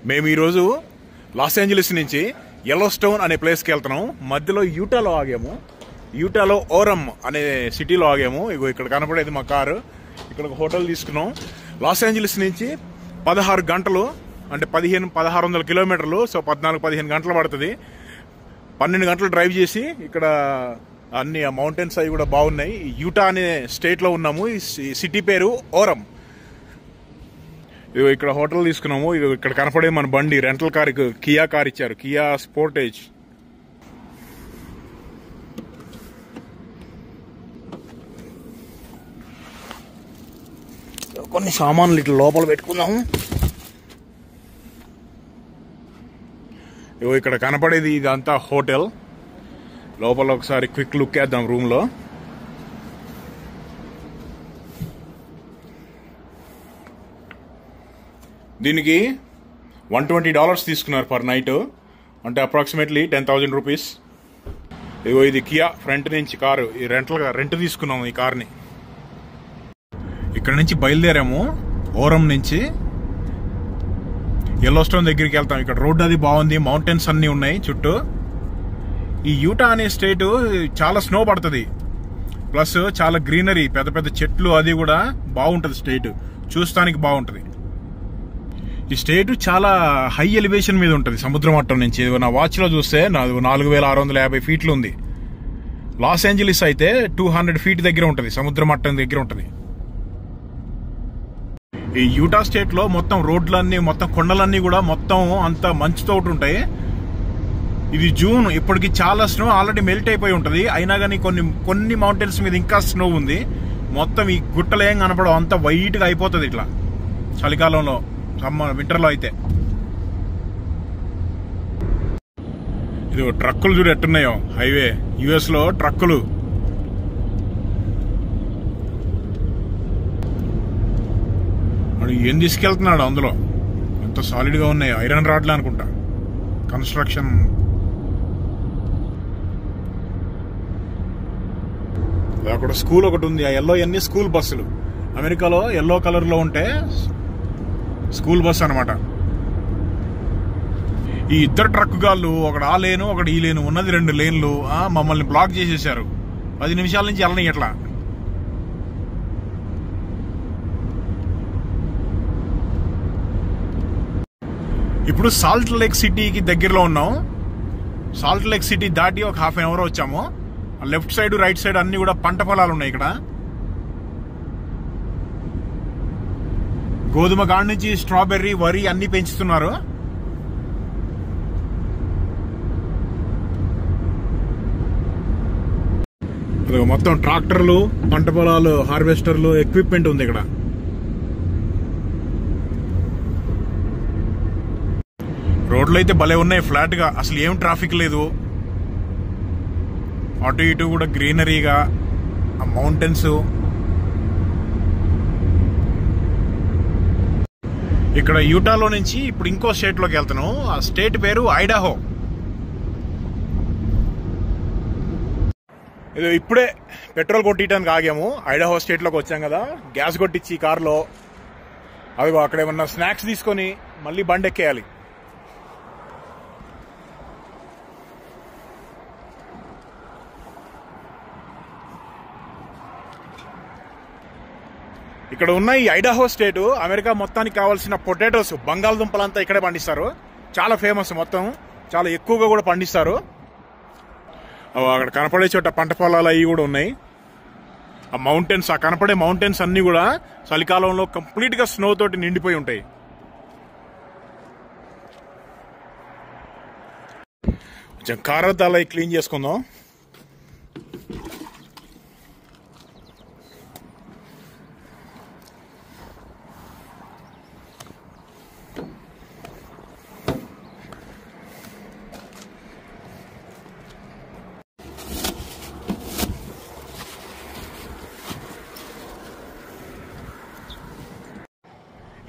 మేము ఈరోజు loss Angeles నుంచి యెల్లోస్టోన్ అనే ప్లేస్కి వెళ్తున్నాం. మధ్యలో యూటాలో ఆగాము. యూటాలో ఓరం అనే సిటీలో ఆగాము. ఇగో ఇక్కడ కనపడేది మా కారు. ఇక్కడ ఒక హోటల్ తీసుకున్నాం. లాస్ ఏంజలీస్ నుంచి 16 గంటలు అంటే 1600 కిలోమీటర్లు. సో 14-15 గంటలు పడుతుంది. 12 గంటలు డ్రైవ్ చేసి ఇక్కడ అన్ని మౌంటైన్స్ అవి కూడా బాగున్నాయి. యూటా అనే స్టేట్లో ఉన్నాము. ఈ సిటీ పేరు ఓరం. ఇదిగో ఇక్కడ హోటల్ తీసుకున్నాము. ఇది ఇక్కడ కనపడే మన బండి రెంటల్ కార్, కియా కార్ ఇచ్చారు, కియా స్పోర్టేజ్. కొన్ని సామాన్లు ఇట్లా లోపల పెట్టుకుందాము. ఇగో ఇక్కడ కనపడేది ఇదంతా హోటల్. లోపల ఒకసారి క్విక్ లుక్ వేద్దాం రూమ్ లో. దీనికి $120 తీసుకున్నారు పర్ నైట్, అంటే అప్రాక్సిమేట్లీ 10,000 రూపీస్. ఇగో ఇది కియా ఫ్రంట్ నుంచి కారు, ఈ రెంట్ తీసుకున్నాము ఈ కార్ని. ఇక్కడ నుంచి బయలుదేరాము. ఓరం నుంచి యెల్లోస్టోన్ దగ్గరికి వెళ్తాం. ఇక్కడ రోడ్ అది బాగుంది, మౌంటైన్స్ అన్ని ఉన్నాయి చుట్టూ. ఈ యూటా అనే స్టేట్ చాలా స్నో పడుతుంది, ప్లస్ చాలా గ్రీనరీ, పెద్ద పెద్ద చెట్లు, అది కూడా బాగుంటది. స్టేట్ చూస్తానికి బాగుంటది. ఈ స్టేట్ చాలా హై ఎలివేషన్ మీద ఉంటుంది, సముద్ర మట్టం నుంచి. నా వాచ్ లో చూస్తే 4650 ఫీట్లు ఉంది. లాస్ ఏంజలీస్ అయితే 200 ఫీట్ దగ్గర ఉంటుంది, సముద్ర మట్టం దగ్గర ఉంటుంది. ఈ యూటా స్టేట్ లో మొత్తం రోడ్లన్నీ, మొత్తం కొండలన్నీ కూడా మొత్తం అంత మంచుతో ఉంటాయి. ఇది జూన్, ఇప్పటికి చాలా స్నో ఆల్రెడీ మెల్ట్ అయిపోయి ఉంటుంది. అయినా కానీ కొన్ని మౌంటైన్స్ మీద ఇంకా స్నో ఉంది. మొత్తం ఈ గుట్టలు ఏం కనపడవు, అంత వైట్ గా అయిపోతుంది ఇట్లా చలికాలంలో, వింటర్ లో అయితే. ఇది ట్రక్కులు చూడు ఎట్టున్నాయో, హైవే యుఎస్ లో ట్రక్కులు. ఏం తీసుకెళ్తున్నాడు అందులో, ఎంత సాలిడ్ గా ఉన్నాయో, ఐరన్ రాడ్లు అనుకుంటా, కన్స్ట్రక్షన్. అక్కడ స్కూల్ ఒకటి ఉంది. ఆ ఎల్లో అన్ని స్కూల్ బస్సులు. అమెరికాలో ఎల్లో కలర్ లో ఉంటే స్కూల్ బస్ అనమాట. ఈ ఇద్దరు ట్రక్ గాళ్ళు, ఒకడు ఆ లేను ఒకడు ఈ లేను, ఉన్నది 2 లేన్లు, మమ్మల్ని బ్లాక్ చేసేసారు. 10 నిమిషాల నుంచి వెళ్ళని ఎట్లా. ఇప్పుడు సాల్ట్ లేక్ సిటీకి దగ్గరలో ఉన్నాం. సాల్ట్ లేక్ సిటీ దాటి ఒక ½ అవర్ వచ్చాము. లెఫ్ట్ సైడ్ రైట్ సైడ్ అన్ని కూడా పంట పొలాలు ఉన్నాయి. ఇక్కడ గోధుమ గాడి నుంచి స్ట్రాబెర్రీ, వరి అన్ని పెంచుతున్నారు. మొత్తం ట్రాక్టర్లు, పంట పొలాలు, హార్వెస్టర్లు, ఎక్విప్మెంట్ ఉంది ఇక్కడ. రోడ్లు అయితే భలే ఉన్నాయి, ఫ్లాట్ గా, అసలు ఏం ట్రాఫిక్ లేదు. అటు ఇటు కూడా గ్రీనరీగా, ఆ మౌంటైన్స్. ఇక్కడ యూటాలో నుంచి ఇప్పుడు ఇంకో స్టేట్ లోకి వెళ్తున్నాం. ఆ స్టేట్ పేరు ఐడాహో. ఇది ఇప్పుడే పెట్రోల్ కొట్టించడానికి ఆగాము. ఐడాహో స్టేట్ లోకి వచ్చాం కదా, గ్యాస్ కొట్టించి కార్లో, అదిగో అక్కడ ఏమన్నా స్నాక్స్ తీసుకొని మళ్ళీ బండి ఎక్కేయాలి. ఇక్కడ ఉన్న ఈ ఐడాహో స్టేట్ అమెరికా మొత్తానికి కావాల్సిన పొటాటోస్, బంగాళదుంపలంతా ఇక్కడే పండిస్తారు. చాలా ఫేమస్, మొత్తం చాలా ఎక్కువగా కూడా పండిస్తారు. అక్కడ కనపడే చోట పంట పొలాలు అవి కూడా ఉన్నాయి. ఆ మౌంటైన్స్, ఆ కనపడే మౌంటైన్స్ అన్ని కూడా చలికాలంలో కంప్లీట్ గా స్నో తోటి నిండిపోయి ఉంటాయి. కొంచెం కార్ అద్దాలు క్లీన్ చేసుకుందాం.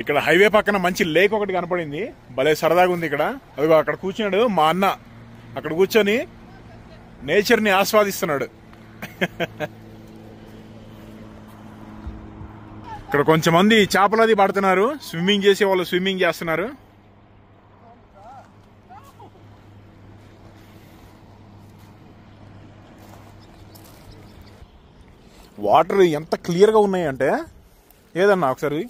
ఇక్కడ హైవే పక్కన మంచి లేక్ ఒకటి కనపడింది, భలే సరదాగా ఉంది ఇక్కడ. అదిగో అక్కడ కూర్చున్నాడు మా అన్న, అక్కడ కూర్చొని నేచర్ ని ఆస్వాదిస్తున్నాడు. ఇక్కడ కొంచెం మంది చేపలది పడుతున్నారు, స్విమ్మింగ్ చేసే వాళ్ళు స్విమ్మింగ్ చేస్తున్నారు. వాటర్ ఎంత క్లియర్గా ఉన్నాయి అంటే, ఏదన్నా ఒకసారి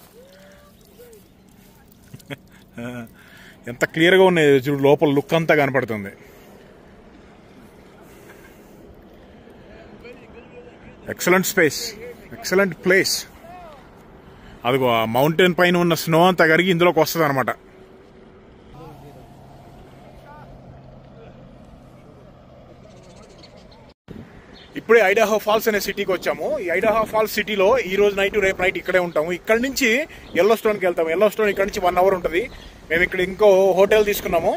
ఎంత క్లియర్గా ఉన్నాయి చూడు, లోపల లుక్ అంతా కనపడుతుంది. Excellent space, excellent place. అదిగో ఆ మౌంటైన్ పైన ఉన్న స్నో అంతా కరిగి ఇందులోకి వస్తుంది అనమాట. ఇప్పుడే ఐడాహో ఫాల్స్ అనే సిటీకి వచ్చాము. ఈ ఐడాహో ఫాల్స్ సిటీలో ఈ రోజు నైట్, రేపు నైట్ ఇక్కడే ఉంటాము. ఇక్కడ నుంచి ఎల్లోస్టోన్కి వెళ్తాము. ఎల్లోస్టోన్ ఇక్కడ నుంచి 1 అవర్ ఉంటుంది. మేము ఇక్కడ ఇంకో హోటల్ తీసుకున్నాము,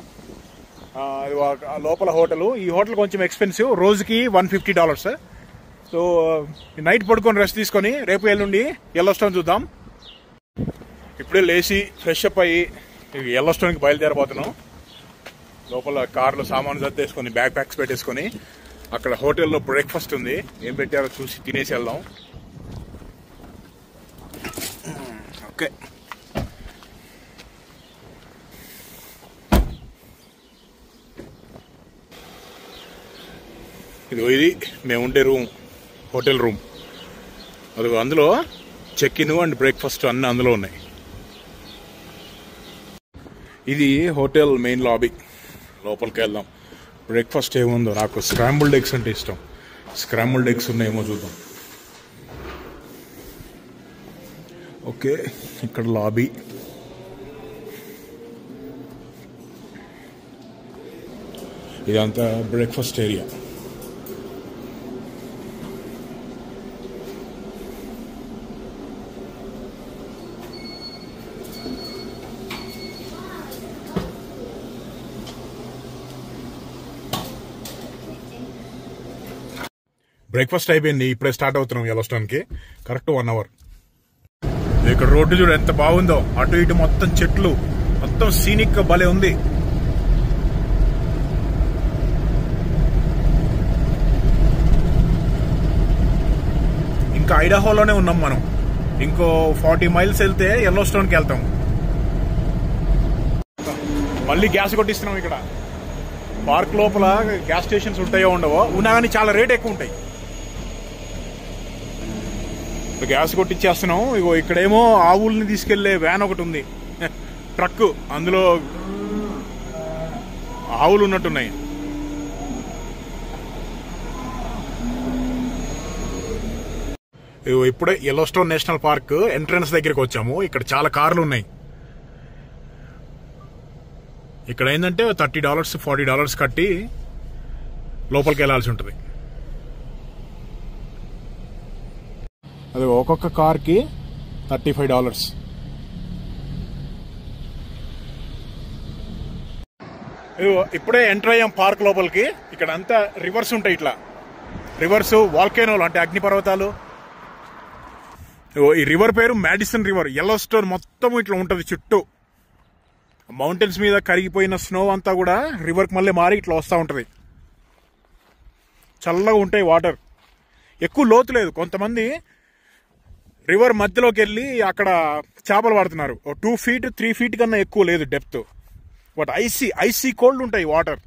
లోపల హోటల్. ఈ హోటల్ కొంచెం ఎక్స్పెన్సివ్, రోజుకి $150. సో నైట్ పడుకొని రెస్ట్ తీసుకొని రేపు ఎల్లుండి ఎల్లోస్టోన్ చూద్దాం. ఇప్పుడే లేచి ఫ్రెష్ అప్ అయ్యి ఎల్లోస్టోన్కి బయలుదేరబోతున్నాం. లోపల కార్లో సామాను సర్దేసుకొని బ్యాగ్ ప్యాక్స్ పెట్టేసుకొని అక్కడ హోటల్లో బ్రేక్ఫాస్ట్ ఉంది, ఏం పెట్టారో చూసి తినేసి వెళ్దాం. ఓకే, ఇది మేము ఉండే రూమ్, హోటల్ రూమ్. అది అందులో చెక్ ఇన్ అండ్ బ్రేక్ఫాస్ట్ అన్నీ అందులో ఉన్నాయి. ఇది హోటల్ మెయిన్ లాబీ. లోపలికి వెళ్దాం. బ్రేక్ఫాస్ట్ ఏముందో, నాకు స్క్రాంబుల్డ్ ఎగ్స్ అంటే ఇష్టం. స్క్రాంబుల్డ్ ఎగ్స్ ఉన్నాయేమో చూద్దాం. ఓకే, ఇక్కడ లాబీ. ఇదంతా బ్రేక్ఫాస్ట్ ఏరియా. బ్రేక్ఫాస్ట్ అయిపోయింది, ఇప్పుడే స్టార్ట్ అవుతున్నాం ఎల్లోస్టోన్కి. Correct 1 hour. ఇక్కడ రోడ్డు చూడు ఎంత బాగుందో, అటు ఇటు మొత్తం చెట్లు, మొత్తం సీనిక్ భలే ఉంది. ఇంకా ఐడాహోలోనే ఉన్నాం మనం. ఇంకో 40 మైల్స్ వెళ్తే ఎల్లోస్టోన్కి వెళ్తాం. మళ్ళీ గ్యాస్ కొట్టిస్తున్నాం. ఇక్కడ పార్క్ లోపల గ్యాస్ స్టేషన్స్ ఉంటాయో ఉండవో, ఉన్నా కానీ చాలా రేట్ ఎక్కువ ఉంటాయి. గ్యాస్ కొట్టించేస్తున్నాం. ఇగో ఇక్కడేమో ఆవుల్ని తీసుకెళ్లే వ్యాన్ ఒకటి ఉంది, ట్రక్. అందులో ఆవులు ఉన్నట్టున్నాయి. ఇప్పుడే ఎల్లోస్టోన్ నేషనల్ పార్క్ ఎంట్రన్స్ దగ్గరికి వచ్చాము. ఇక్కడ చాలా కార్లు ఉన్నాయి. ఇక్కడ ఏంటంటే $30, $40 కట్టి లోపలికి వెళ్లాల్సి ఉంటుంది. అది ఒక్కొక్క కార్కి $35. ఇప్పుడే ఎంటర్ అయ్యాం పార్క్ లోపలికి. ఇక్కడ అంతా రివర్స్ ఉంటాయి, ఇట్లా రివర్స్, వాల్కేనోలు అంటే అగ్నిపర్వతాలు. ఈ రివర్ పేరు మ్యాడిసన్ రివర్. ఎల్లోస్టోన్ మొత్తం ఇట్లా ఉంటుంది చుట్టూ. మౌంటైన్స్ మీద కరిగిపోయిన స్నో అంతా కూడా రివర్కి మళ్ళీ మారి ఇట్లా వస్తూ ఉంటుంది. చల్లగా ఉంటాయి వాటర్. ఎక్కువ లోతు లేదు. కొంతమంది రివర్ మధ్యలోకి వెళ్ళి అక్కడ చేపలు పడుతున్నారు. 2 feet 3 feet కన్నా ఎక్కువ లేదు డెప్త్. బట్ ఐసీ కోల్డ్ ఉంటాయి వాటర్.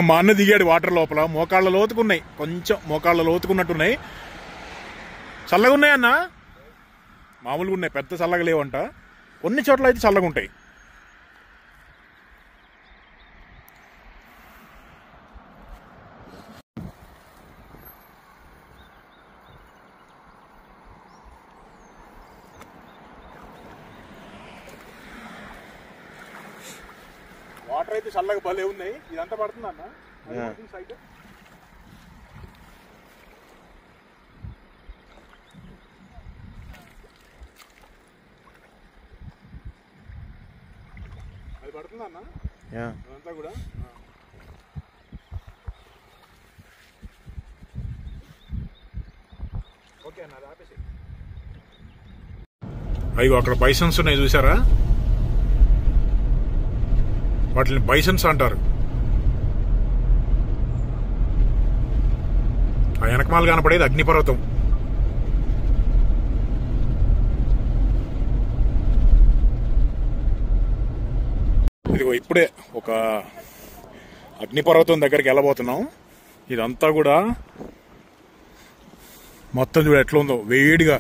మా అన్న దిగాడు వాటర్ లోపల. మోకాళ్ళ లోతుకున్నాయి, కొంచెం మోకాళ్ళ లోతుకున్నట్టున్నాయి. చల్లగా ఉన్నాయి అన్న, మామూలుగా ఉన్నాయి, పెద్ద చల్లగా లేవంట. కొన్ని చోట్ల అయితే చల్లగా ఉంటాయి. వాటర్ అయితే చల్లగా భలే ఉన్నాయి. ఇదంతా పడుతుంది అన్న సైడ్. అది పడుతుంది అన్న అదంతా కూడా. ఓకే అన్న, ఆపేసి. అయ్యో అక్కడ బైసన్స్ ఉన్నాయి చూసారా, వాటిని బైసన్స్ అంటారు. ఆ వెనకమాలు కనపడేది అగ్నిపర్వతం. ఇప్పుడే ఒక అగ్నిపర్వతం దగ్గరికి వెళ్ళబోతున్నాం. ఇదంతా కూడా మొత్తం చూడ ఎట్లా ఉందో వేడిగా.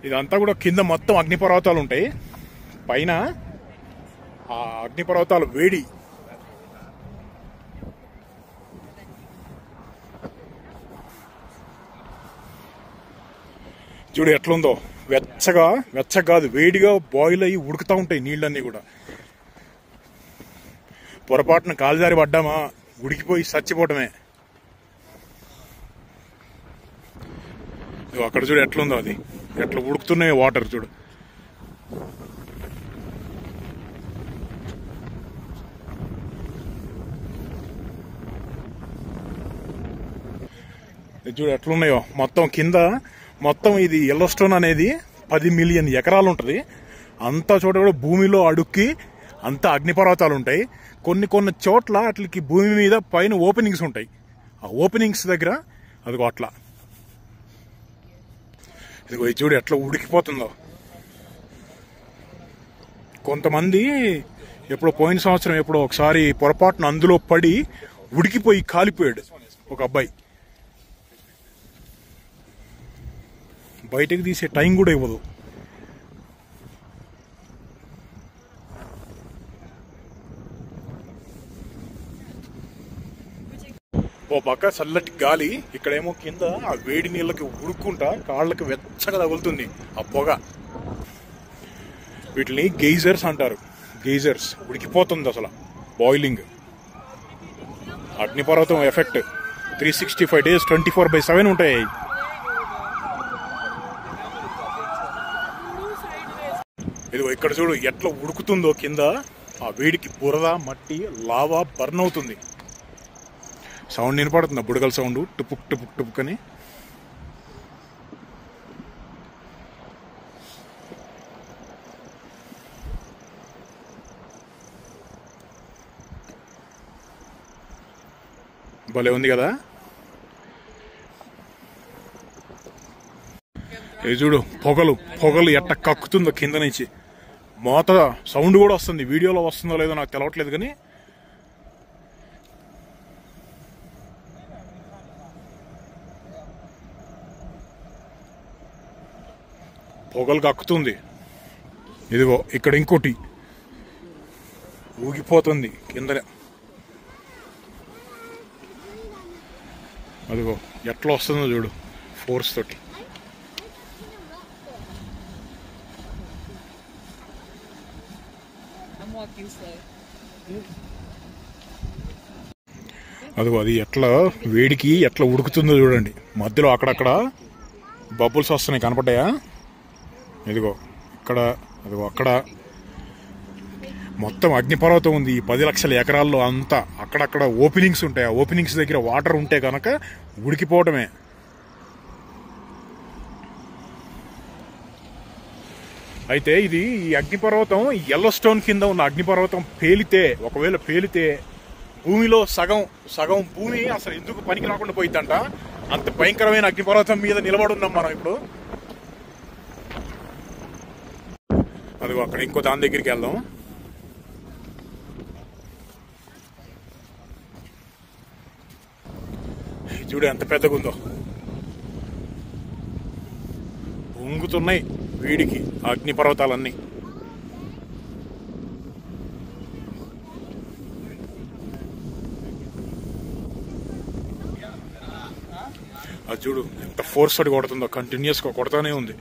ఇదంతా కూడా కింద మొత్తం అగ్నిపర్వతాలు ఉంటాయి, పైన ఆ అగ్నిపర్వతాలు వేడి. చూడు ఎట్లుందో, వెచ్చగా కాదు వేడిగా బాయిల్ అయ్యి ఉడుకుతూ ఉంటాయి నీళ్ళన్నీ కూడా. పొరపాటున కాలుజారి పడ్డామా ఉడికిపోయి చచ్చిపోవటమే. అక్కడ చూడు ఎట్లుందో, అది ఎట్లా ఉడుకుతున్నాయి వాటర్ చూడు. చూడు ఎట్లున్నాయో మొత్తం కింద. మొత్తం ఇది ఎల్లోస్టోన్ అనేది 10 మిలియన్ ఎకరాలు ఉంటుంది. అంతా చోట కూడా భూమిలో అడుక్కి అంతా అగ్నిపర్వతాలు ఉంటాయి. కొన్ని చోట్ల అట్లకి భూమి మీద పైన ఓపెనింగ్స్ ఉంటాయి. ఆ ఓపెనింగ్స్ దగ్గర అదిగో అట్లా ఇదిగో చూడు ఎట్లా ఉడికిపోతుందో. కొంతమంది ఎప్పుడో పోయిన సంవత్సరం ఎప్పుడో ఒకసారి పొరపాటున అందులో పడి ఉడికిపోయి కాలిపోయాడు ఒక అబ్బాయి. బయటకు తీసే టైం కూడా ఇవ్వదు. ఓ పక్క చల్లటి గాలి, ఇక్కడేమో కింద ఆ వేడి నీళ్ళకి ఉడుక్కుంటా కాళ్ళకి వెచ్చగా తగులుతుంది ఆ పొగ. వీటిని గెయిజర్స్ అంటారు. గెయిజర్స్ ఉడికిపోతుంది అసలు, బాయిలింగ్. అగ్నిపర్వతం ఎఫెక్ట్ 365 days 24/7 ఉంటాయి. ఇదిగో ఇక్కడ చూడు ఎట్లా ఉడుకుతుందో కింద. ఆ వేడికి బురద, మట్టి, లావా బర్న్ అవుతుంది. సౌండ్ వినపడుతుంది, బుడగల సౌండ్, టుపుక్ టుపుక్ టుపుక్ అని. భలే ఉంది కదా. ఇది చూడు పొగలు ఎట్ట కక్కుతుందో కింద నుంచి. మోత సౌండ్ కూడా వస్తుంది. వీడియోలో వస్తుందో లేదో నాకు తెలవట్లేదు, కానీ పొగలు కక్కుతుంది. ఇదిగో ఇక్కడ ఇంకోటి ఊగిపోతుంది కిందనే. అదిగో ఎట్లా వస్తుందో చూడు ఫోర్స్ తోటి. అదిగో అది ఎట్లా వేడికి ఎట్లా ఉడుకుతుందో చూడండి. మధ్యలో అక్కడక్కడ బబుల్స్ వస్తున్నాయి, కనపడ్డాయా? ఇదిగో ఇక్కడ, అదిగో అక్కడ మొత్తం అగ్నిపర్వతం ఉంది. 10 లక్షల ఎకరాల్లో అంతా అక్కడక్కడ ఓపెనింగ్స్ ఉంటాయి. ఆ ఓపెనింగ్స్ దగ్గర వాటర్ ఉంటే కనుక ఉడికిపోవటమే. అయితే ఇది ఈ అగ్నిపర్వతం ఎల్లోస్టోన్ కింద ఉన్న అగ్నిపర్వతం ఒకవేళ పేలితే భూమిలో సగం భూమి అసలు ఎందుకు పనికి రాకుండా పోయిద్దంట. అంత భయంకరమైన అగ్నిపర్వతం మీద నిలబడున్నాం మనం ఇప్పుడు. అదిగో అక్కడ ఇంకో దాని దగ్గరికి వెళ్దాం. చూడు ఎంత పెద్దగా ఉందో. పొంగుతున్నాయి వేడికి అగ్నిపర్వతాలన్నీ. అది చూడు ఎంత ఫోర్స్ తోటి కొడుతుందో, కంటిన్యూస్ గా కొడతానే ఉంది.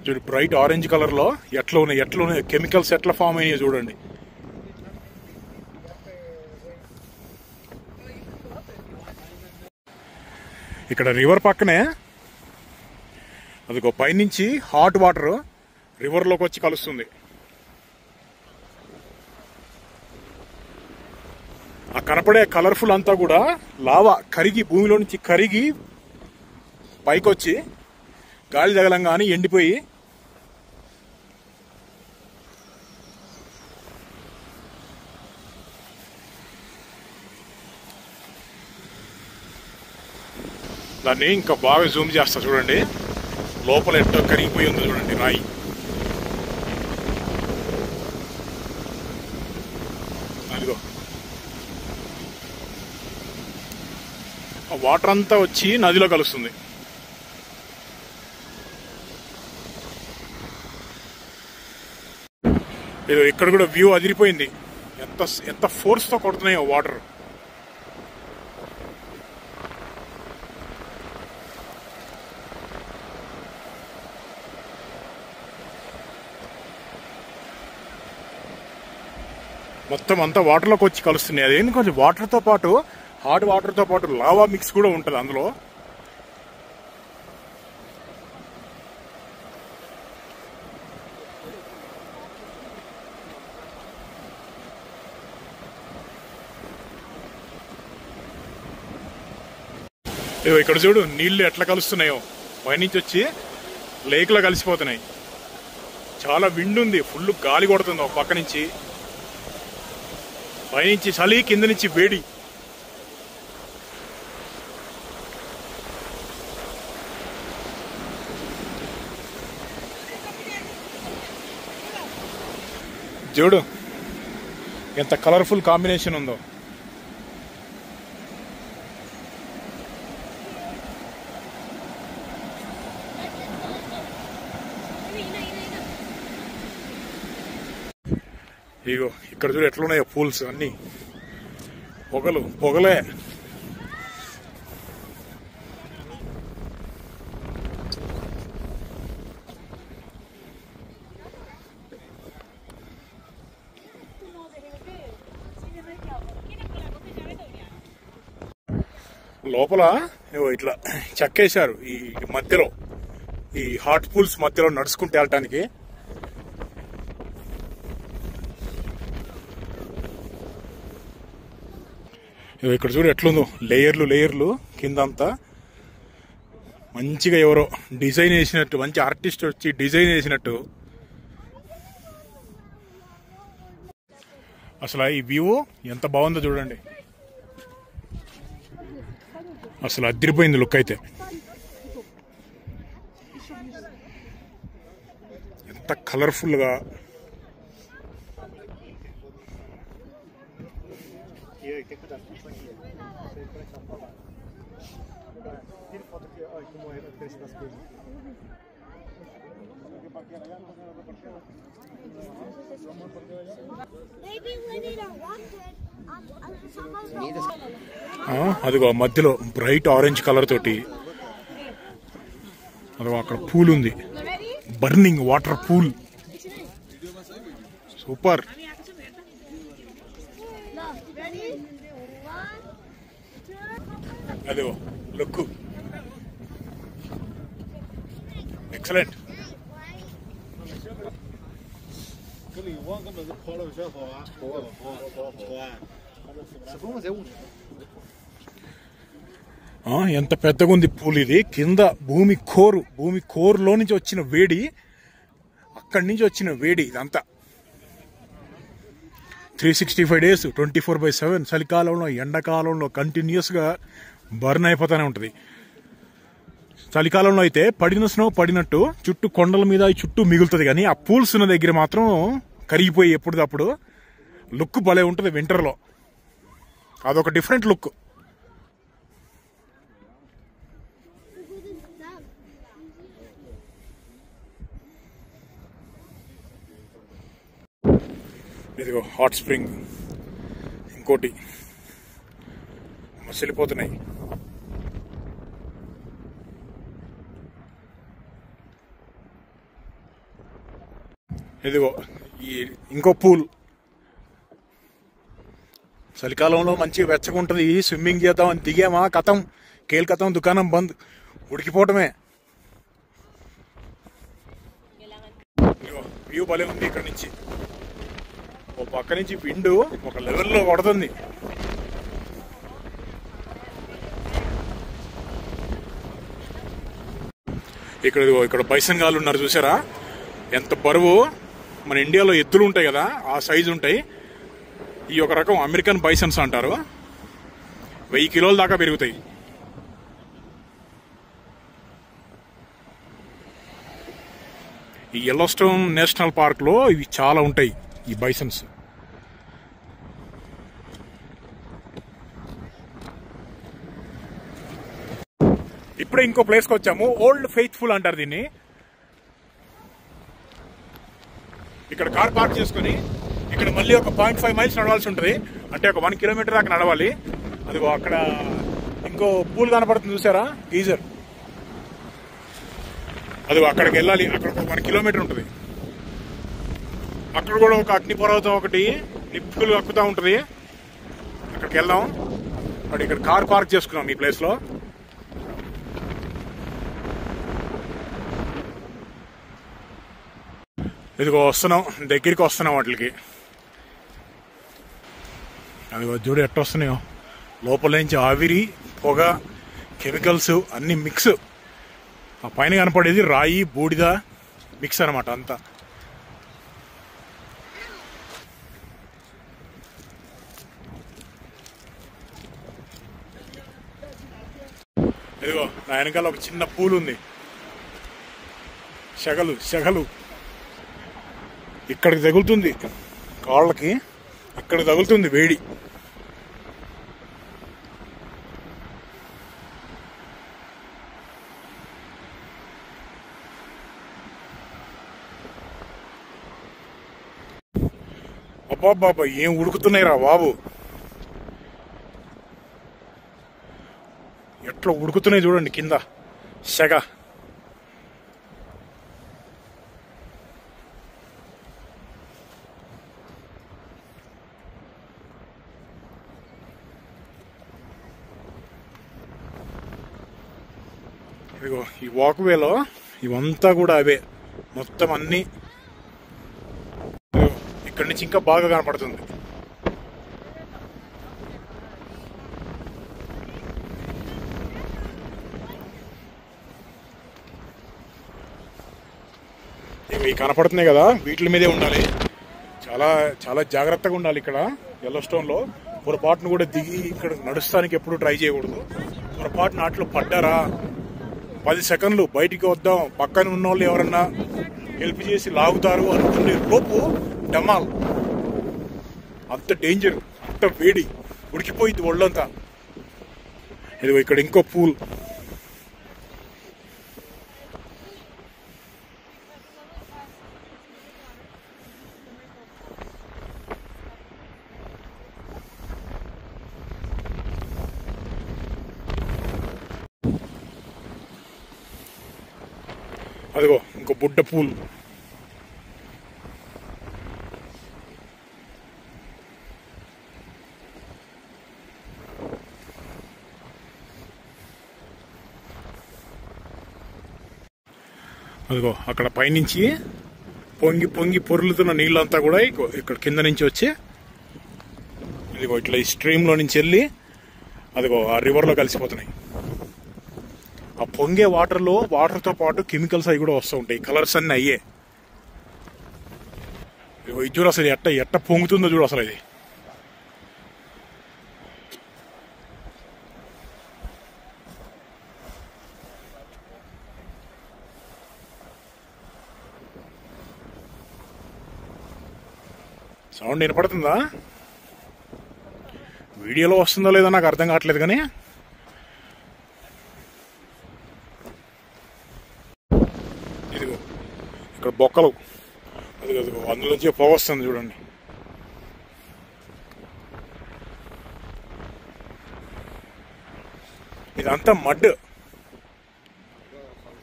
చూడు బ్రైట్ ఆరెంజ్ కలర్ లో ఎట్లా ఉన్నాయి కెమికల్స్ ఎట్లా ఫామ్ అయినాయి చూడండి. ఇక్కడ రివర్ పక్కనే అదిగో పైనుంచి హాట్ వాటర్ రివర్లోకి వచ్చి కలుస్తుంది. ఆ కనపడే కలర్ఫుల్ అంతా కూడా లావా భూమిలో నుంచి కరిగి పైకొచ్చి గాలి తగలంగానే ఎండిపోయి దాన్ని ఇంకా బాగా జూమ్ చేస్తా చూడండి. లోపల ఎట్టో కరిగిపోయి ఉంది చూడండి రాయి. అదిగో ఆ వాటర్ అంతా వచ్చి నదిలో కలుస్తుంది. ఇది ఇక్కడ కూడా వ్యూ అదిరిపోయింది. ఎంత ఎంత ఫోర్స్తో కొడుతున్నాయో వాటర్. మొత్తం అంతా వాటర్లోకి వచ్చి కలుస్తున్నాయి. అదేంటి కొంచెం వాటర్తో పాటు హాట్ వాటర్తో పాటు లావా మిక్స్ కూడా ఉంటుంది అందులో. ఇక్కడ చూడు నీళ్లు ఎట్లా కలుస్తున్నాయో, పైనుంచి వచ్చి లేక్లో కలిసిపోతున్నాయి. చాలా విండ్ ఉంది, ఫుల్ గాలి కొడుతుంది ఒక పక్క నుంచి. పైనుంచి చలి, కింద నుంచి వేడి. చూడు ఎంత కలర్ఫుల్ కాంబినేషన్ ఉందో. ఇగో ఇక్కడ చూడు ఎట్లున్నాయో పూల్స్ అన్ని. పొగలు పొగలే. లోపల ఇట్లా చెక్కేశారు ఈ మధ్యలో, ఈ హాట్ పూల్స్ మధ్యలో నడుచుకుంటూ వెళ్ళటానికి. ఇక్కడ చూడు ఎట్లుందో, లేయర్లు లేయర్లు కిందంతా. మంచిగా ఎవరో డిజైన్ వేసినట్టు, మంచి ఆర్టిస్ట్ వచ్చి డిజైన్ వేసినట్టు. అసలు ఈ వ్యూ ఎంత బాగుందో చూడండి. అసలు అదిరిపోయింది లుక్ అయితే. ఎంత కలర్ఫుల్గా. అదిగో మధ్యలో బ్రైట్ ఆరెంజ్ కలర్ తోటి అదిగో అక్కడ పూల్ ఉంది, బర్నింగ్ వాటర్ పూల్. సూపర్. అదిగో లుక్ ఎక్సలెంట్. ఎంత పెద్దగా ఉంది పూల్ ఇది. కింద భూమి కోరులో నుంచి వచ్చిన వేడి, అక్కడి నుంచి వచ్చిన వేడి ఇదంతా. 365 days 24/7 చలికాలంలో ఎండాకాలంలో కంటిన్యూస్ గా బర్న్ అయిపోతానే ఉంటది. చలికాలంలో అయితే పడిన స్నో పడినట్టు చుట్టూ కొండల మీద చుట్టూ మిగులుతుంది, కానీ ఆ పూల్స్ ఉన్న దగ్గర మాత్రం కరిగిపోయి ఎప్పుడప్పుడు లుక్ భలే ఉంటుంది వింటర్లో. అదొక డిఫరెంట్ లుక్. ఇదిగో హాట్ స్ప్రింగ్, ఇంకోటి మసిలిపోతున్నాయి. ఇదిగో ఈ ఇంకో పూల్. చలికాలంలో మంచిగా వెచ్చగా ఉంటుంది, స్విమ్మింగ్ చేద్దామని దిగామా, కథం కేల్కతం దుకాణం బంద్, ఉడికిపోవటమే. వ్యూ భలే ఉంది ఇక్కడ నుంచి. ఓ పక్క నుంచి విండు ఒక లెవెల్లో కొడుతుంది. ఇక్కడ బైసన్ గాళ్ళు ఉన్నారు చూసారా, ఎంత బరువు. మన ఇండియాలో ఎద్దులు ఉంటాయి కదా, ఆ సైజు ఉంటాయి. ఈ ఒక రకం అమెరికన్ బైసన్స్ అంటారు. 1000 కిలోల దాకా పెరుగుతాయి. ఈ యెల్లోస్టోన్ నేషనల్ పార్క్ లో ఇవి చాలా ఉంటాయి, ఈ బైసన్స్. ఇప్పుడే ఇంకో ప్లేస్కి వచ్చాము, ఓల్డ్ ఫెయిత్ఫుల్ అంటారు దీన్ని. ఇక్కడ కార్ పార్క్ చేసుకుని ఇక్కడ మళ్ళీ ఒక 0.5 మైల్స్ నడవాల్సి ఉంటుంది, అంటే ఒక 1 కిలోమీటర్ దాకా నడవాలి. అదిగో అక్కడ ఇంకో పూల్ కనపడుతుంది చూసారా, గీజర్. అదిగో అక్కడికి వెళ్ళాలి, అక్కడ ఒక 1 కిలోమీటర్ ఉంటుంది. అక్కడ కూడా ఒక అగ్నిపర్వతం ఒకటి నిప్పులు అక్కుతా ఉంటుంది, అక్కడికి వెళ్దాం. బట్ ఇక్కడ కార్ పార్క్ చేసుకున్నాం ఈ ప్లేస్ లో. ఇదిగో వస్తున్నాం, దగ్గరికి వస్తున్నాం వాటికి. అదిగో చూడు ఎట్ట వస్తున్నాయో, లోపల నుంచి ఆవిరి, పొగ, కెమికల్స్ అన్ని మిక్స్. ఆ పైన కనపడేది రాయి, బూడిద మిక్స్ అనమాట అంతా. ఇదిగో నా వెనకాల ఒక చిన్న పూల్ ఉంది, శగలు ఇక్కడికి తగులుతుంది కాళ్ళకి, ఇక్కడ తగులుతుంది వేడి. అబ్బాబ్బా ఏం ఉడుకుతున్నాయి రా బాబు, ఎట్లా ఉడుకుతున్నాయి చూడండి కింద సెగ. ఇదిగో ఈ వాక్వేలో ఇవంతా కూడా అవే మొత్తం అన్ని. ఇక్కడి నుంచి ఇంకా బాగా కనపడుతుంది. ఇవి కనపడుతున్నాయి కదా, వీటి మీదే ఉండాలి. చాలా చాలా జాగ్రత్తగా ఉండాలి ఇక్కడ యెల్లోస్టోన్ లో. పొరపాటును కూడా దిగి ఇక్కడ నడుస్తానికి ఎప్పుడు ట్రై చేయకూడదు. పొరపాటున నాట్లో పడ్డారా 10 సెకండ్లు బయటికి వద్దాం, పక్కన ఉన్న వాళ్ళు ఎవరన్నా హెల్ప్ చేసి లాగుతారు అనుకునే లోపు డమాల్. అంత డేంజర్, అంత వేడి, ఉడికిపోయింది ఒళ్ళంతా. ఇదిగో ఇక్కడ ఇంకో పూల్. అదిగో ఇంకో బుడ్డ పూల్. అదిగో అక్కడ పైనుంచి పొంగి పొంగి పొర్లుతున్న నీళ్ళంతా కూడా ఇక్కడ కింద నుంచి వచ్చి ఇదిగో ఇట్లా ఈ స్ట్రీమ్ లో నుంచి వెళ్ళి అదిగో ఆ రివర్ లో కలిసిపోతున్నాయి. ఆ పొంగే వాటర్లో వాటర్తో పాటు కెమికల్స్ అవి కూడా వస్తూ ఉంటాయి, కలర్స్ అన్ని అయ్యే. ఇది చూడు అసలు ఎట్ట పొంగుతుందో చూడు అసలు. ఇది సౌండ్ వినపడుతుందా? వీడియోలో వస్తుందో లేదో నాకు అర్థం కావట్లేదు కానీ ఇదిగో ఇక్కడ బొక్కలు, అదిగో అందులోంచి పొగ వస్తుంది చూడండి. ఇదంతా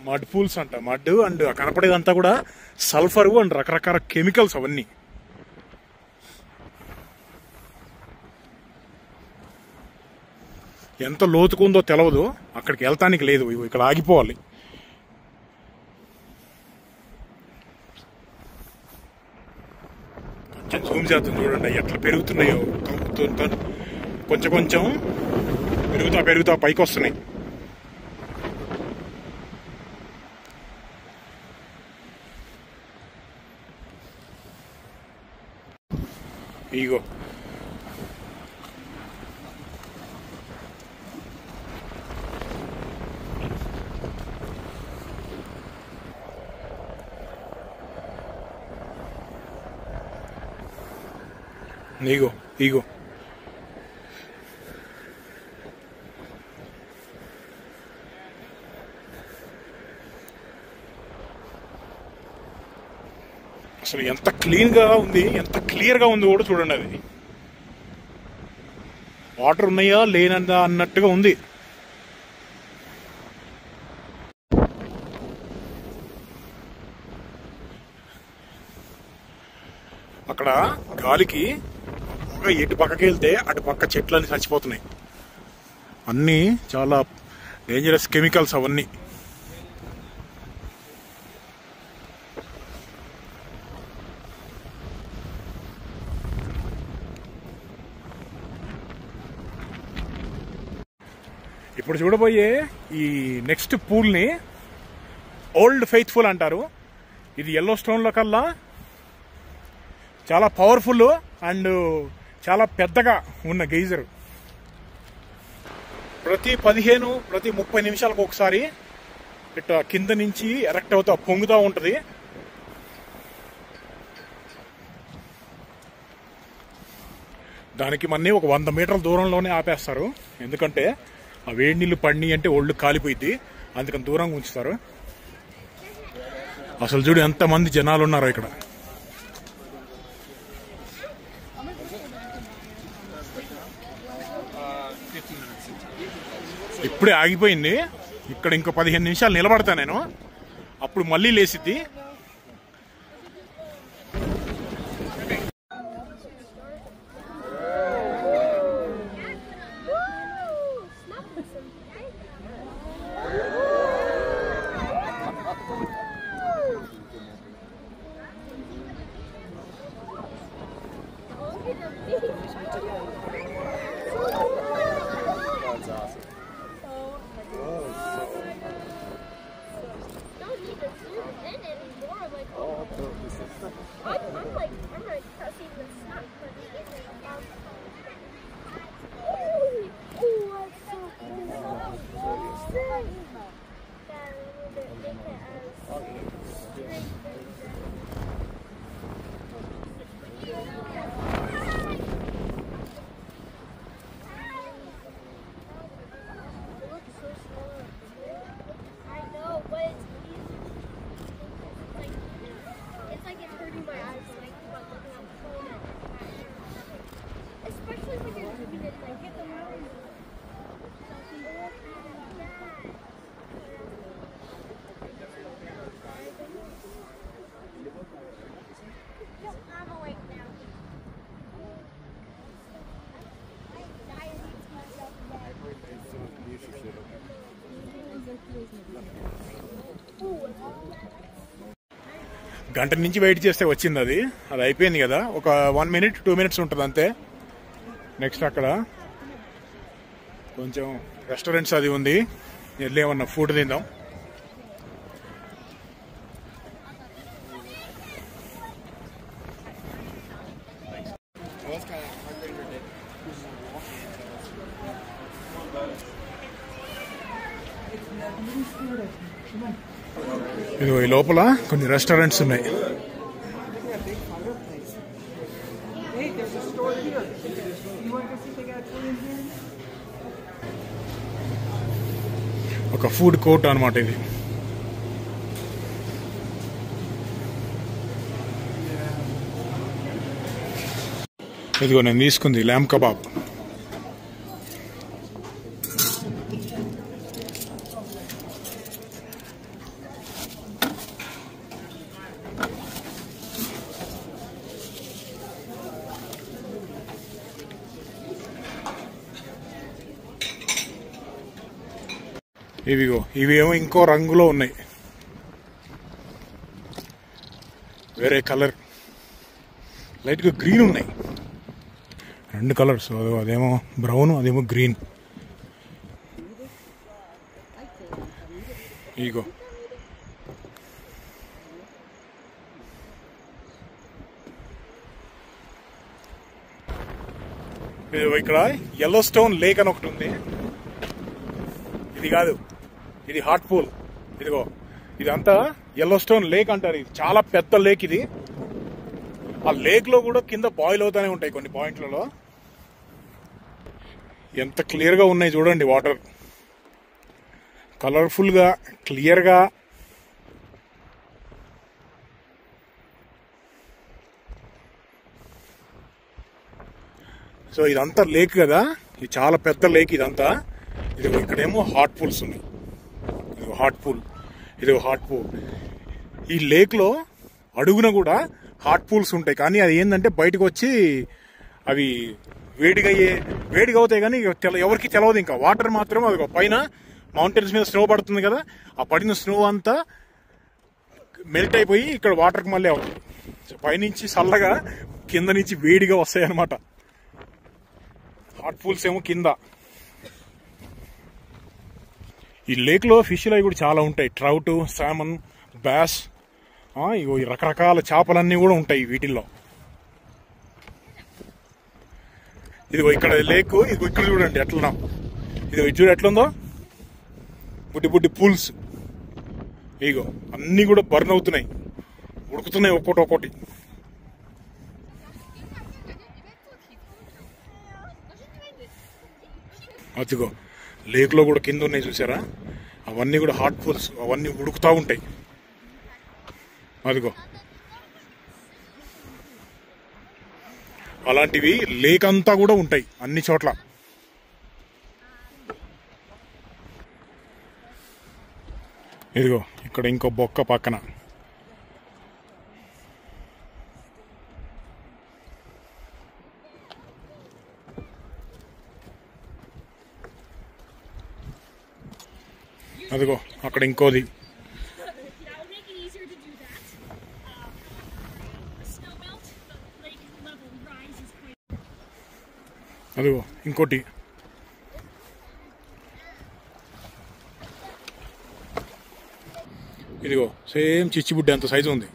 మడ్ పూల్స్ అంట. మడ్ అండ్ కనపడేదంతా కూడా సల్ఫర్ అండ్ రకరకాల కెమికల్స్ అవన్నీ. ఎంత లోతుకుందో తెలవదు, అక్కడికి వెళ్తానికి లేదు, ఇక్కడ ఆగిపోవాలి. కొంచెం జూమ్ చేద్దాం చూడండి ఎట్లా పెరుగుతున్నాయో. కొంచెం కొంచెం పెరుగుతా పైకి వస్తున్నాయి. ఇగో ఇగో ఇగో అసలు ఎంత క్లీన్ గా ఉంది, ఎంత క్లియర్ గా ఉంది కూడా చూడండి. అది వాటర్ ఉన్నాయా లేనందా అన్నట్టుగా ఉంది. అక్కడ గాలికి ఎటు పక్కకి వెళ్తే అటు పక్క చెట్లన్నీ చచ్చిపోతున్నాయి. అన్నీ చాలా డేంజరస్ కెమికల్స్ అవన్నీ. ఇప్పుడు చూడబోయే ఈ నెక్స్ట్ పూల్ ని ఓల్డ్ ఫెయిత్ఫుల్ అంటారు. ఇది యెల్లోస్టోన్ లో కల్లా చాలా పవర్ఫుల్ అండ్ చాలా పెద్దగా ఉన్న గెయిజర్. ప్రతి 30 నిమిషాలకు ఒకసారి ఇట్లా కింద నుంచి ఎరెక్ట్ అవుతా పొంగుతూ ఉంటుంది. దానికి మన్ని ఒక 100 మీటర్ల దూరంలోనే ఆపేస్తారు. ఎందుకంటే ఆ వేడి నీళ్లు పడిని అంటే ఒళ్ళు కాలిపోయింది, అందుకని దూరంగా ఉంచుతారు. అసలు చూడు ఎంతమంది జనాలు ఉన్నారో ఇక్కడ. ఇప్పుడే ఆగిపోయింది. ఇక్కడ ఇంకో 15 నిమిషాలు నిలబడతా నేను, అప్పుడు మళ్ళీ లేసిద్ది. గంట నుంచి వెయిట్ చేస్తే వచ్చింది. అది అయిపోయింది కదా. ఒక 1 మినిట్ 2 మినిట్స్ ఉంటుంది అంతే. నెక్స్ట్ అక్కడ కొంచెం రెస్టారెంట్స్ అది ఉంది, వెళ్ళి ఏమన్నా ఫుడ్ తిందాం. ఇదిగో ఈ లోపల కొన్ని రెస్టారెంట్స్ ఉన్నాయి. ఒక ఫుడ్ కోర్ట్ అన్నమాట ఇది. ఇదిగో నేను తీసుకుంది ల్యాంబ్ కబాబ్. ఇవేమో ఇంకో రంగులో ఉన్నాయి, వేరే కలర్, లైట్ గా గ్రీన్ ఉన్నాయి. 2 కలర్స్, అదేమో బ్రౌన్, అదేమో గ్రీన్. ఇగో ఇక్కడ యెల్లోస్టోన్ లేక్ అని ఒకటి ఉంది. ఇది కాదు, ఇది హాట్ పూల్. ఇదిగో ఇదంతా యెల్లోస్టోన్ లేక్ అంటారు. ఇది చాలా పెద్ద లేక్. ఇది ఆ లేక్ లో కూడా కింద బాయిల్ అవుతానే ఉంటాయి కొన్ని పాయింట్లలో. ఎంత క్లియర్ గా ఉన్నాయి చూడండి, వాటర్ కలర్ఫుల్ గా క్లియర్ గా. సో ఇదంతా లేక్ కదా, ఇది చాలా పెద్ద లేక్ ఇదంతా. ఇది ఇక్కడేమో హాట్ పూల్స్ ఉన్నాయి, ఇది హాట్ పూల్, ఇది హాట్ పూల్. ఈ లేక్ లో అడుగున కూడా హాట్ పూల్స్ ఉంటాయి, కానీ అది ఏంటంటే బయటకు వచ్చి అవి వేడిగా అవుతాయి, కానీ ఎవరికి తెలవదు. ఇంకా వాటర్ మాత్రం అది పైన మౌంటైన్స్ మీద స్నో పడుతుంది కదా, ఆ పడిన స్నో అంతా మెల్ట్ అయిపోయి ఇక్కడ వాటర్కి మళ్ళీ అవుతుంది. పైనుంచి చల్లగా, కింద నుంచి వేడిగా వస్తాయి అన్నమాట. హాట్ పూల్స్ ఏమో కింద. ఈ లేక్ లో ఫిష్లు అవి కూడా చాలా ఉంటాయి, ట్రౌట్, సామన్, బ్యాస్, ఇగో ఈ రకరకాల చేపలన్నీ కూడా ఉంటాయి వీటిల్లో. ఇదిగో ఇక్కడ లేక్, ఇదిగో ఇక్కడ చూడండి ఎట్లా, ఇదిగో చూడు ఎట్లుందో, బుడ్డి బుడ్డి పూల్స్. ఇగో అన్ని కూడా బర్న్ అవుతున్నాయి, ఉడుకుతున్నాయి ఒక్కొక్కటి. అదిగో లేక్ లో కూడా కింద ఉన్నాయి చూసారా, అవన్నీ కూడా హాట్ పూల్స్, అవన్నీ ఉడుకుతా ఉంటాయి. అదిగో అలాంటివి లేక్ అంతా కూడా ఉంటాయి అన్ని చోట్ల. ఇదిగో ఇక్కడ ఇంకో బొక్క పక్కన. అదిగో అక్కడ ఇంకోది. అదిగో ఇంకోటి. ఇదిగో సేమ్ చిచ్చుబుడ్డి అంత సైజు ఉంది.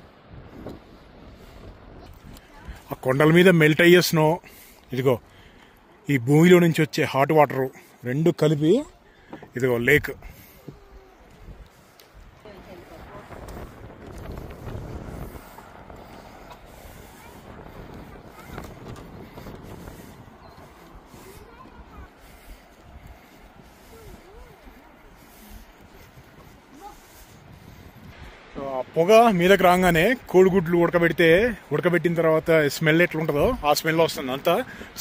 ఆ కొండల మీద మెల్ట్ అయ్యే స్నో, ఇదిగో ఈ భూమిలో నుంచి వచ్చే హాట్ వాటరు రెండు కలిపి ఇదిగో లేక్. పొగ మీదకి రాగానే కోడిగుడ్లు ఉడకబెట్టిన తర్వాత స్మెల్ ఎట్లుంటుందో ఆ స్మెల్ వస్తుంది. అంతా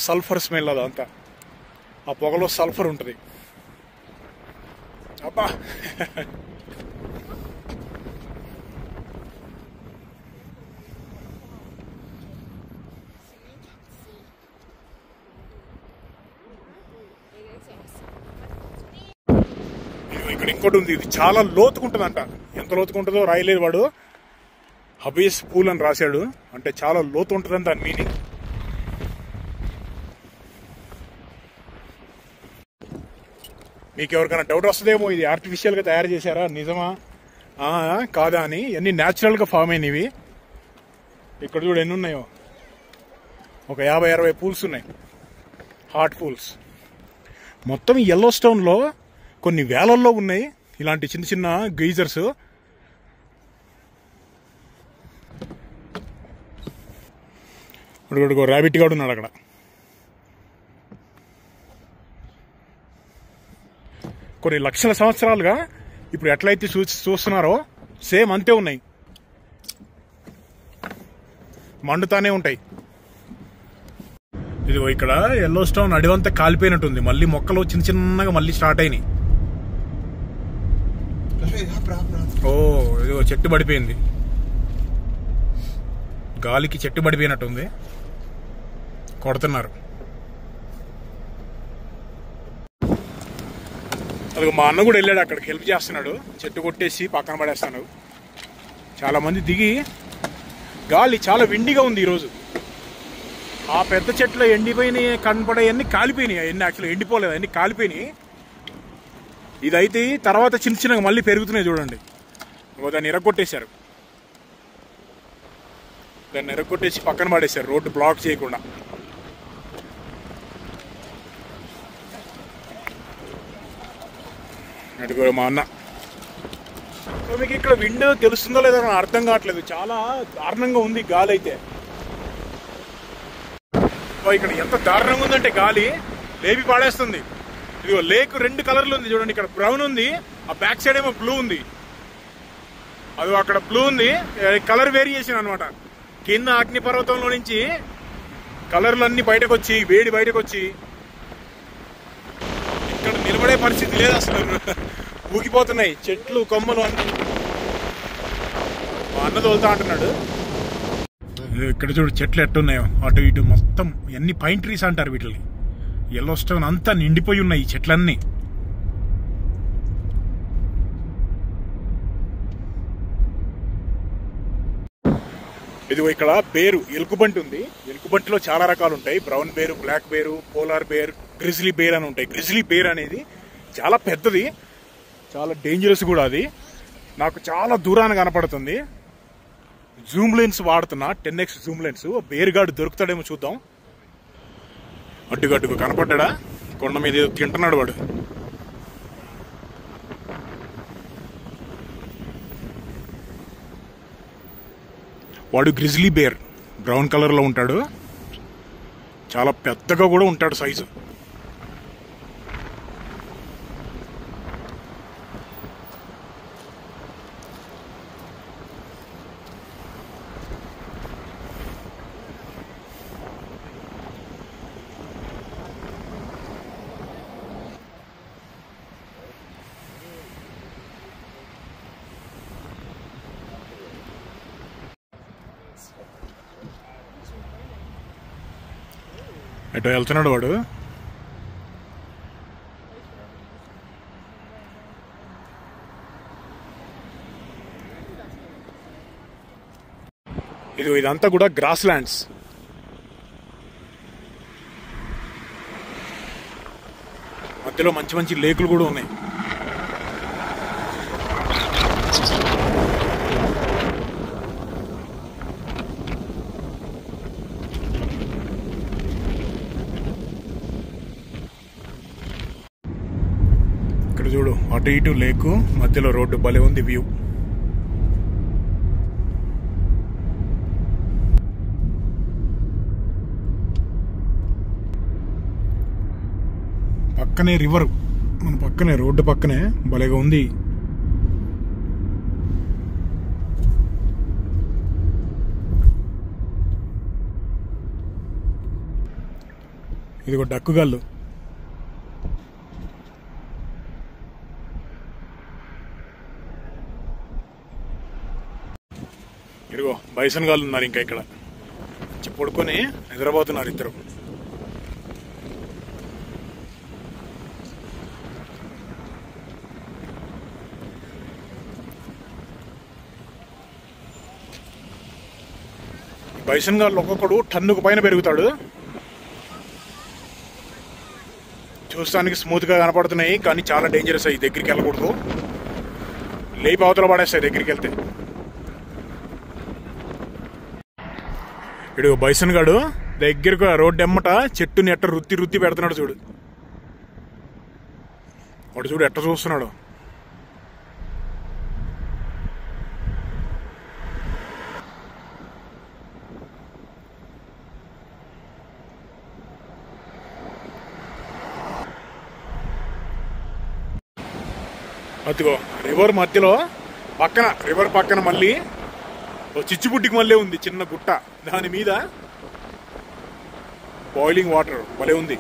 సల్ఫర్ స్మెల్, అదంతా ఆ పొగలో సల్ఫర్ ఉంటుంది. అబ్బా ఇక్కడ ఇంకోటి ఉంది, ఇది చాలా లోతుకుంటుందంట. ఎంత లోతుకుంటుందో రాయలేదు వాడు, హబీస్ పూల్ అని రాశాడు, అంటే చాలా లోతు ఉంటుందని దాని మీనింగ్. మీకు ఎవరికైనా డౌట్ వస్తుందేమో, ఇది ఆర్టిఫిషియల్ గా తయారు చేశారా, నిజమా కాదా అని. అన్ని న్యాచురల్ గా ఫామ్ అయినవి. ఇక్కడ చూడు ఎన్ని ఉన్నాయో, ఒక 50-60 పూల్స్ ఉన్నాయి, హాట్ పూల్స్. మొత్తం యెల్లోస్టోన్ లో కొన్ని వేలల్లో ఉన్నాయి ఇలాంటి చిన్న చిన్న గీజర్స్. ఇప్పుడు ర్యాబిట్ గాడు ఉన్నాడు అక్కడ. కొన్ని లక్షల సంవత్సరాలుగా ఇప్పుడు ఎట్లయితే చూస్తున్నారో సేమ్ అంతే ఉన్నాయి, మండుతానే ఉంటాయి. ఇదిగో ఇక్కడ యెల్లోస్టోన్ అడవంతా కాలిపోయినట్టుంది, మళ్ళీ మొక్కలు చిన్న చిన్నగా మళ్ళీ స్టార్ట్ అయినాయి. ఓ ఇదిగో చెట్టు పడిపోయింది, గాలికి చెట్టు పడిపోయినట్టుంది, కొడుతున్నారు. అదిగో మా అన్న కూడా వెళ్ళాడు అక్కడికి, హెల్ప్ చేస్తున్నాడు, చెట్టు కొట్టేసి పక్కన పడేస్తాడు. చాలా మంది దిగి, గాలి చాలా విండిగా ఉంది ఈరోజు. ఆ పెద్ద చెట్లు ఎండిపోయినాయి కనపడేవన్నీ కాలిపోయినాయి, అవన్నీ యాక్చువల్గా ఎండిపోలేదు, అన్నీ కాలిపోయినాయి. ఇదైతే తర్వాత చిన్న చిన్నగా మళ్ళీ పెరుగుతున్నాయి చూడండి. దాన్ని ఎరగొట్టేశారు, దాన్ని ఎరగొట్టేసి పక్కన పడేశారు రోడ్డు బ్లాక్ చేయకుండా. అడుగు మా అన్న. సో మీకు ఇక్కడ విండ్ తెలుస్తుందో లేదో అర్థం కావట్లేదు, చాలా దారుణంగా ఉంది గాలి అయితే. ఇక్కడ ఎంత దారుణంగా ఉందంటే గాలి లేపి పాడేస్తుంది. ఇదిగో లేక్ 2 కలర్లు ఉంది చూడండి. ఇక్కడ బ్రౌన్ ఉంది, ఆ బ్యాక్ సైడ్ ఏమో బ్లూ ఉంది. అది అక్కడ బ్లూ ఉంది, కలర్ వేరియేషన్ అనమాట. కింద అగ్నిపర్వతంలో నుంచి కలర్లు అన్ని బయటకు వచ్చి, వేడి బయటకు వచ్చి ఇక్కడ నిలబడే పరిస్థితి లేదు అసలు. ఊగిపోతున్నాయి చెట్లు కొమ్మలు అన్ని. మా అన్న తోలుతా అంటున్నాడు. ఇక్కడ చూడు చెట్లు ఎట్టున్నాయో అటు ఇటు మొత్తం. ఎన్ని పైన్ ట్రీస్ అంటారు వీటిని. యెల్లోస్టోన్ అంతా నిండిపోయి ఉన్నాయి ఈ చెట్లన్నీ. ఇదిగో ఇక్కడ బేరు, ఎలుగుబంటి ఉంది. ఎలుగుబంటిలో చాలా రకాలు ఉంటాయి. Brown bear, black bear, polar bear, grizzly bear అని ఉంటాయి. గ్రిజ్లీ బేర్ అనేది చాలా పెద్దది, చాలా డేంజరస్ కూడా. అది నాకు చాలా దూరాన కనపడుతుంది. జూమ్ లెన్స్ వాడుతున్నా, 10x జూమ్ లెన్స్. బేర్ గాడు దొరుకుతాడేమో చూద్దాం. అడ్డుగడ్డుగా కనపడ్డా, కొండ మీద ఏదో తింటున్నాడు వాడు. వాడు గ్రిజ్లీ బేర్, బ్రౌన్ కలర్ లో ఉంటాడు. చాలా పెద్దగా కూడా ఉంటాడు సైజు. ఎటో వెళ్తున్నాడు వాడు. ఇదంతా కూడా గ్రాస్ ల్యాండ్స్. మధ్యలో మంచి మంచి లేకులు కూడా ఉన్నాయి. చూడు అటు ఇటు లేకు, మధ్యలో రోడ్డు, భలే ఉంది వ్యూ. పక్కనే రివర్, మన పక్కనే రోడ్డు పక్కనే భలేగా ఉంది. ఇదిగో డక్కుగాళ్ళు. ఇదిగో బైసన్ గాళ్ళు ఉన్నారు ఇంకా ఇక్కడ. పడుకొని నిద్రపోతున్నారు ఇద్దరు. బైసన్ గాళ్ళు ఒక్కొక్కడు టన్నుకు పైన పెరుగుతాడు. చూస్తానికి స్మూత్ గా కనపడుతున్నాయి, కానీ చాలా డేంజరస్. అయ్యి దగ్గరికి వెళ్ళకూడదు, లేపి అవతల పడేస్తాయి దగ్గరికి వెళ్తే. ఇడు బైసన్ గాడు దగ్గరకు రోడ్డు ఎమ్మట చెట్టుని ఎట్ట రుత్తి పెడుతున్నాడు చూడు. వాడు చూడు ఎట్ట చూస్తున్నాడు. అదిగో రివర్ మధ్యలో పక్కన, రివర్ పక్కన మళ్ళీ చిచ్చుబుడ్డికి మళ్ళీ ఉంది చిన్న గుట్ట. దాని మీద బాయిలింగ్ వాటర్ భలే ఉంది.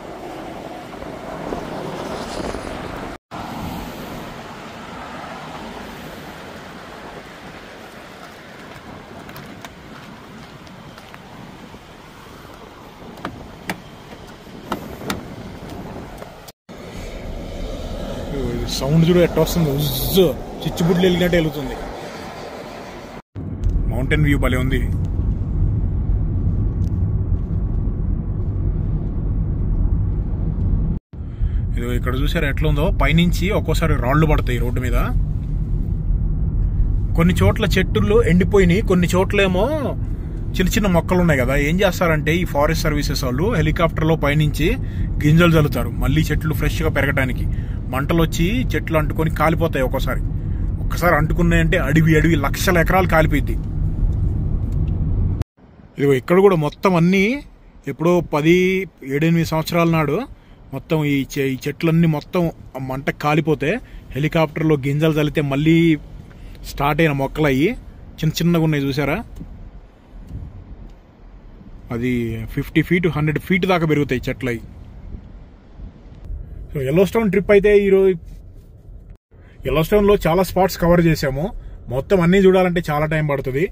సౌండ్ చూడ ఎట్ట వస్తుంది, చిచ్చుబుడ్లు వెళ్ళినట్టు వెళ్తుంది. మౌంటైన్ వ్యూ భలే ఉంది. ఇది ఇక్కడ చూసారు ఎట్లా ఉందో. పైనుంచి ఒక్కోసారి రాళ్లు పడతాయి రోడ్డు మీద. కొన్ని చోట్ల చెట్టులు ఎండిపోయినాయి, కొన్ని చోట్లేమో చిన్న చిన్న మొక్కలు ఉన్నాయి కదా. ఏం చేస్తారంటే ఈ ఫారెస్ట్ సర్వీసెస్ వాళ్ళు హెలికాప్టర్లో పైనుంచి గింజలు చల్లుతారు మళ్ళీ చెట్లు ఫ్రెష్గా పెరగడానికి. మంటలు వచ్చి చెట్లు అంటుకొని కాలిపోతాయి. ఒక్కసారి అంటుకున్నాయంటే అడవి లక్షల ఎకరాలు కాలిపోయింది. ఇదిగో ఇక్కడ కూడా మొత్తం అన్ని ఎప్పుడో 17 సంవత్సరాల నాడు మొత్తం ఈ చెట్లన్నీ మొత్తం మంట కాలిపోతే హెలికాప్టర్లో గింజలు చల్లితే మళ్ళీ స్టార్ట్ అయిన మొక్కలు అయ్యి చిన్నగా ఉన్నాయి చూసారా. అది 50 feet 100 feet దాకా పెరుగుతాయి చెట్లు అవి. సో ఎల్లోస్టోన్ ట్రిప్ అయితే ఈరోజు ఎల్లోస్టోన్లో చాలా స్పాట్స్ కవర్ చేసాము. మొత్తం అన్నీ చూడాలంటే చాలా టైం పడుతుంది.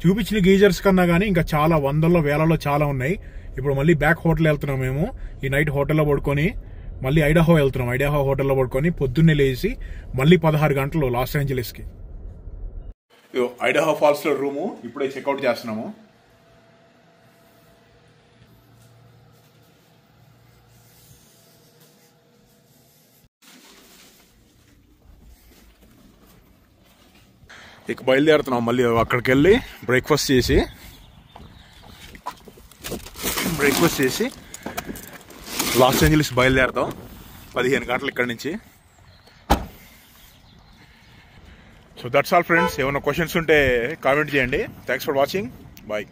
చూపించిన గీజర్స్ కన్నా కానీ ఇంకా చాలా వందల్లో వేలలో చాలా ఉన్నాయి. ఇప్పుడు మళ్ళీ బ్యాక్ హోటల్ వెళ్తున్నాం మేము. ఈ నైట్ హోటల్లో పడుకొని మళ్ళీ ఐడాహో వెళ్తున్నాం. ఐడాహో హోటల్లో పడుకొని పొద్దున్నే లేచి మళ్ళీ 16 గంటలు లాస్ ఏంజలీస్కి. ఐడాహో ఫాల్స్లో రూము ఇప్పుడే చెక్అవుట్ చేస్తున్నాము. ఇక బయలుదేరుతున్నాం. మళ్ళీ అక్కడికి వెళ్ళి బ్రేక్ఫాస్ట్ చేసి లాస్ ఏంజలీస్ బయలుదేరుతాం. 15 గంటలు ఇక్కడి నుంచి. So that's all friends. ఏమైనా క్వశ్చన్స్ ఉంటే కామెంట్ చేయండి. Thanks for watching. బాయ్.